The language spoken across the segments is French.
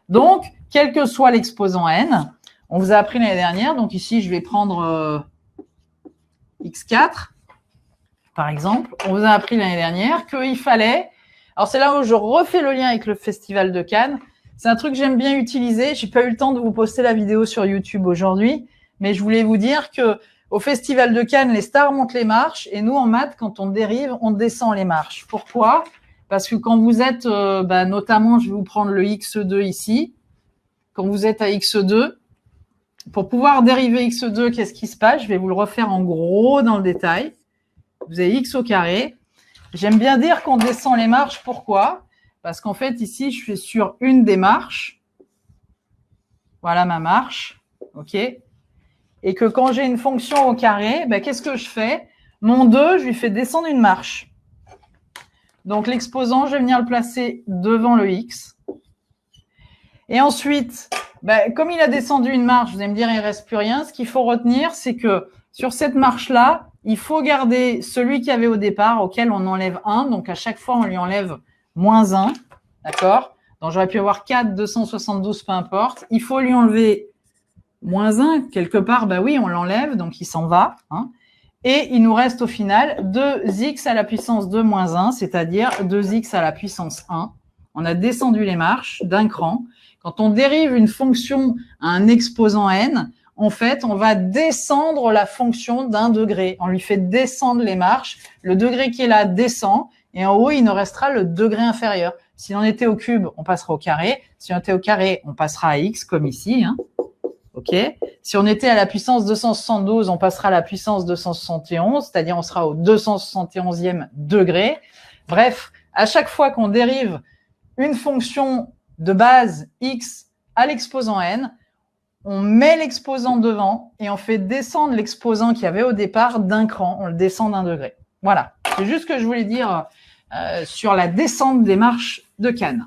Donc, quel que soit l'exposant n, on vous a appris l'année dernière, donc ici, je vais prendre x4, par exemple. On vous a appris l'année dernière qu'il fallait... Alors, c'est là où je refais le lien avec le Festival de Cannes. C'est un truc que j'aime bien utiliser. J'ai pas eu le temps de vous poster la vidéo sur YouTube aujourd'hui, mais je voulais vous dire que au Festival de Cannes, les stars montent les marches et nous, en maths, quand on dérive, on descend les marches. Pourquoi ? Parce que quand vous êtes, notamment, je vais vous prendre le x2 ici. Quand vous êtes à x2, pour pouvoir dériver x2, qu'est-ce qui se passe ? Je vais vous le refaire en gros dans le détail. Vous avez x au carré. J'aime bien dire qu'on descend les marches. Pourquoi ? Parce qu'en fait, ici, je suis sur une des marches. Voilà ma marche. OK ? Et que quand j'ai une fonction au carré, qu'est-ce que je fais ? Mon 2, je lui fais descendre une marche. Donc, l'exposant, je vais venir le placer devant le x. Et ensuite, comme il a descendu une marche, vous allez me dire, il ne reste plus rien. Ce qu'il faut retenir, c'est que sur cette marche-là, il faut garder celui qu'il y avait au départ, auquel on enlève 1. Donc, à chaque fois, on lui enlève moins 1. D'accord ? Donc, j'aurais pu avoir 4, 272, peu importe. Il faut lui enlever moins 1. Quelque part, oui, on l'enlève, donc il s'en va. Hein. Et il nous reste au final 2x à la puissance de moins 1, c'est-à-dire 2x à la puissance 1. On a descendu les marches d'un cran. Quand on dérive une fonction à un exposant n, en fait, on va descendre la fonction d'un degré. On lui fait descendre les marches. Le degré qui est là descend. Et en haut, il nous restera le degré inférieur. Si on était au cube, on passera au carré. Si on était au carré, on passera à x, comme ici. Hein. OK. Si on était à la puissance 272, on passera à la puissance 271, c'est-à-dire on sera au 271e degré. Bref, à chaque fois qu'on dérive une fonction de base x à l'exposant n, on met l'exposant devant et on fait descendre l'exposant qu'il y avait au départ d'un cran. On le descend d'un degré. Voilà. C'est juste ce que je voulais dire sur la descente des marches de Cannes.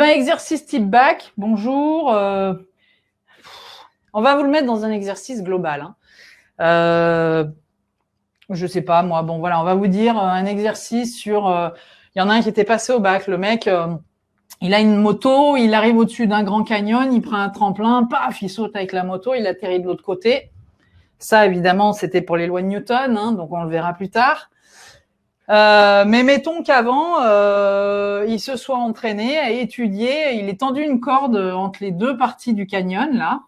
Exercice type bac, bonjour. On va vous le mettre dans un exercice global. Hein. Je sais pas, moi. Bon, voilà, on va vous dire un exercice sur... il y en a un qui était passé au bac. Le mec, il a une moto, il arrive au-dessus d'un grand canyon, il prend un tremplin, paf, il saute avec la moto, il atterrit de l'autre côté. Ça, évidemment, c'était pour les lois de Newton, hein, donc on le verra plus tard. Mais mettons qu'avant, il se soit entraîné à étudier, il est tendu une corde entre les deux parties du canyon, là.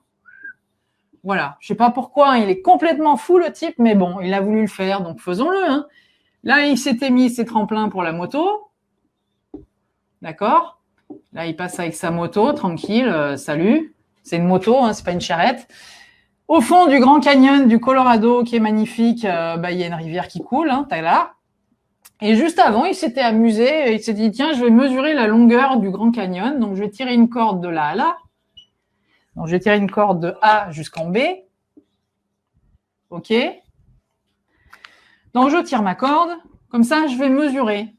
Voilà, je sais pas pourquoi, hein, il est complètement fou le type, mais bon, il a voulu le faire, donc faisons-le. Hein. Là, il s'était mis ses tremplins pour la moto. D'accord ? Là, il passe avec sa moto, tranquille, salut. C'est une moto, hein, c'est pas une charrette. Au fond du Grand Canyon du Colorado, qui est magnifique, il y a une rivière qui coule, hein, t'as là. Et juste avant, il s'était amusé, et il s'est dit, tiens, je vais mesurer la longueur du Grand Canyon, donc je vais tirer une corde de là à là. Donc, je vais tirer une corde de A jusqu'en B. OK. Donc, je tire ma corde. Comme ça, je vais mesurer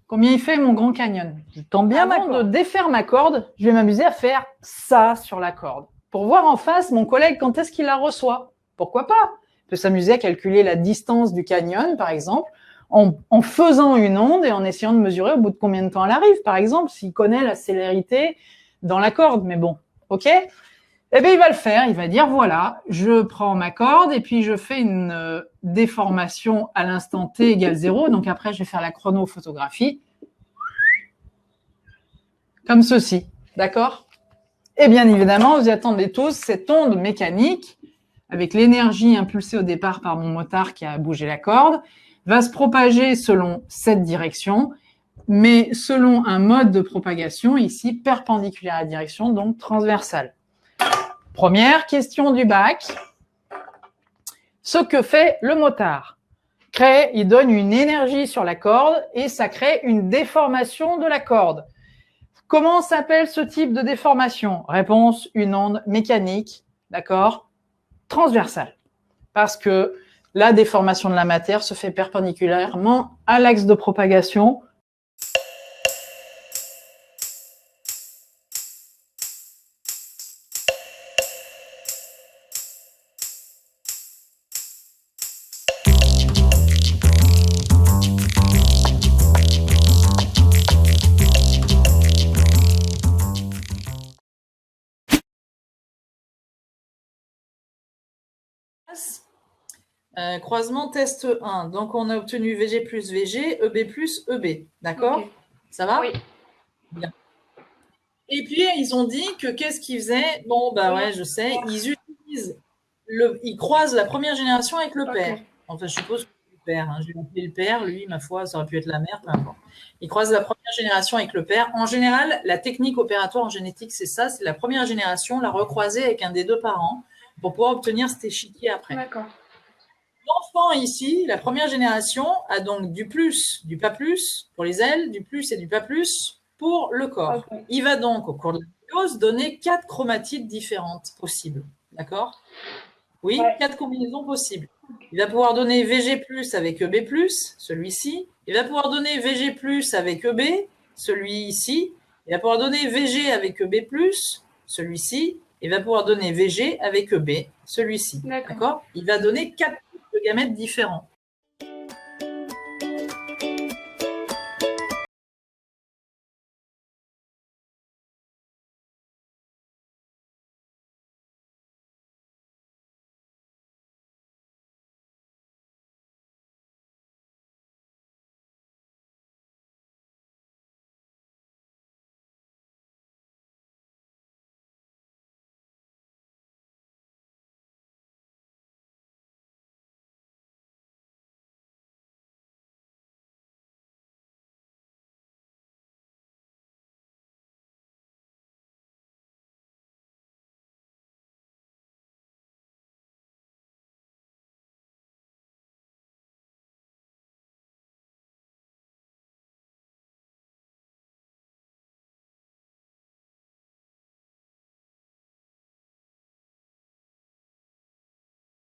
combien il fait mon Grand Canyon. Je tends bien avant de défaire ma corde, je vais m'amuser à faire ça sur la corde. Pour voir en face mon collègue quand est-ce qu'il la reçoit. Pourquoi pas ? Il peut s'amuser à calculer la distance du canyon, par exemple, en faisant une onde et en essayant de mesurer au bout de combien de temps elle arrive, par exemple, s'il connaît la célérité dans la corde. Mais bon, OK ? Eh bien, il va le faire. Il va dire, voilà, je prends ma corde et puis je fais une déformation à l'instant t égale 0. Donc, après, je vais faire la chronophotographie comme ceci. D'accord ? Et bien évidemment, vous y attendez tous, cette onde mécanique, avec l'énergie impulsée au départ par mon motard qui a bougé la corde, va se propager selon cette direction, mais selon un mode de propagation ici perpendiculaire à la direction, donc transversale. Première question du bac. Ce que fait le motard. il donne une énergie sur la corde et ça crée une déformation de la corde. Comment s'appelle ce type de déformation? Réponse, une onde mécanique, d'accord, transversale. Parce que la déformation de la matière se fait perpendiculairement à l'axe de propagation. Croisement test 1. Donc, on a obtenu VG plus VG, EB plus EB. D'accord? Ok. Ça va? Oui. Bien. Et puis, ils ont dit que qu'est-ce qu'ils faisaient? Bon, bah ouais, je sais. Ils croisent la première génération avec le père. Enfin, je suppose que c'est le père. Hein. Je vais appeler le père. Lui, ma foi, ça aurait pu être la mère, peu importe. Ils croisent la première génération avec le père. En général, la technique opératoire en génétique, c'est ça. C'est la première génération, la recroiser avec un des deux parents pour pouvoir obtenir cet échiquier après. D'accord. L'enfant ici, la première génération, a donc du plus, du pas plus pour les ailes, du plus et du pas plus pour le corps. Ok. Il va donc, au cours de la méiose, donner 4 chromatides différentes possibles. D'accord? Oui, Ouais. 4 combinaisons possibles. Il va pouvoir donner VG+, avec EB+, celui-ci. Il va pouvoir donner VG+, avec EB, celui-ci. Il va pouvoir donner VG avec EB+, celui-ci. Il va pouvoir donner VG avec EB, celui-ci. D'accord. D'accord? Il va donner 4 types de gamètes différents.